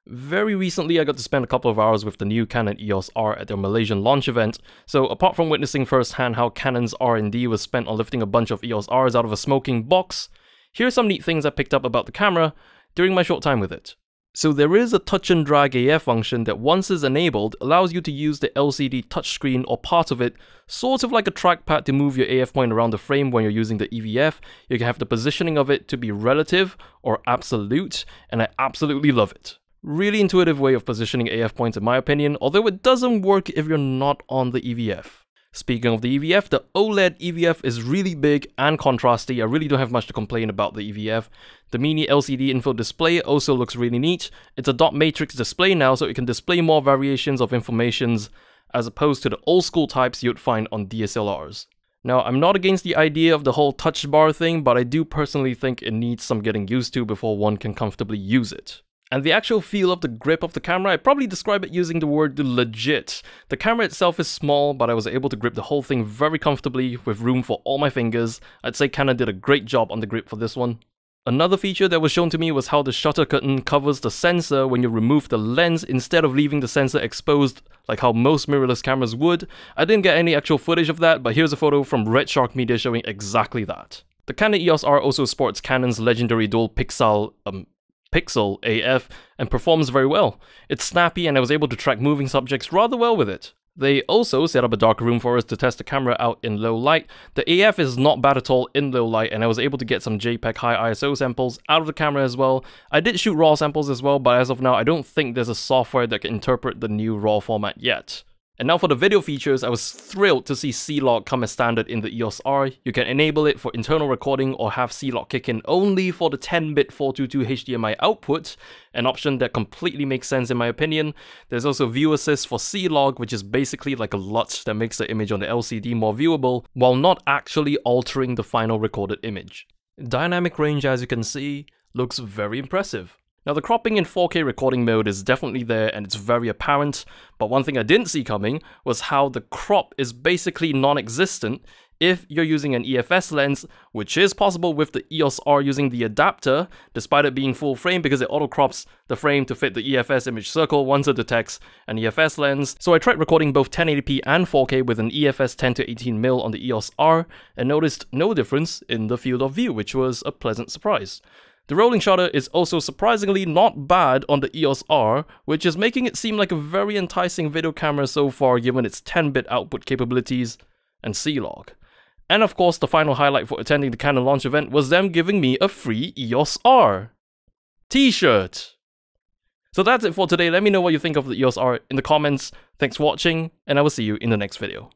Very recently, I got to spend a couple of hours with the new Canon EOS R at their Malaysian launch event, so apart from witnessing firsthand how Canon's R&D was spent on lifting a bunch of EOS Rs out of a smoking box, here are some neat things I picked up about the camera during my short time with it. So there is a touch and drag AF function that once is enabled allows you to use the LCD touchscreen or part of it, sort of like a trackpad to move your AF point around the frame when you're using the EVF. You can have the positioning of it to be relative or absolute, and I absolutely love it. Really intuitive way of positioning AF points in my opinion, although it doesn't work if you're not on the EVF. Speaking of the EVF, the OLED EVF is really big and contrasty. I really don't have much to complain about the EVF. The mini LCD info display also looks really neat. It's a dot matrix display now, so it can display more variations of informations as opposed to the old school types you'd find on DSLRs. Now, I'm not against the idea of the whole touch bar thing, but I do personally think it needs some getting used to before one can comfortably use it. And the actual feel of the grip of the camera, I'd probably describe it using the word legit. The camera itself is small, but I was able to grip the whole thing very comfortably with room for all my fingers. I'd say Canon did a great job on the grip for this one. Another feature that was shown to me was how the shutter curtain covers the sensor when you remove the lens instead of leaving the sensor exposed like how most mirrorless cameras would. I didn't get any actual footage of that, but here's a photo from Red Shark Media showing exactly that. The Canon EOS R also sports Canon's legendary dual pixel AF and performs very well. It's snappy and I was able to track moving subjects rather well with it. They also set up a dark room for us to test the camera out in low light. The AF is not bad at all in low light and I was able to get some JPEG high ISO samples out of the camera as well. I did shoot RAW samples as well, but as of now I don't think there's a software that can interpret the new RAW format yet. And now for the video features, I was thrilled to see C-Log come as standard in the EOS R. You can enable it for internal recording or have C-Log kick in only for the 10-bit 422 HDMI output, an option that completely makes sense in my opinion. There's also View Assist for C-Log, which is basically like a LUT that makes the image on the LCD more viewable, while not actually altering the final recorded image. Dynamic range, as you can see, looks very impressive. Now the cropping in 4K recording mode is definitely there and it's very apparent, but one thing I didn't see coming was how the crop is basically non-existent if you're using an EFS lens, which is possible with the EOS R using the adapter, despite it being full frame because it auto-crops the frame to fit the EFS image circle once it detects an EFS lens. So I tried recording both 1080p and 4K with an EFS 10-18mm on the EOS R and noticed no difference in the field of view, which was a pleasant surprise. The rolling shutter is also surprisingly not bad on the EOS R, which is making it seem like a very enticing video camera so far given its 10-bit output capabilities and C-Log. And of course, the final highlight for attending the Canon launch event was them giving me a free EOS R t-shirt. So that's it for today. Let me know what you think of the EOS R in the comments. Thanks for watching, and I will see you in the next video.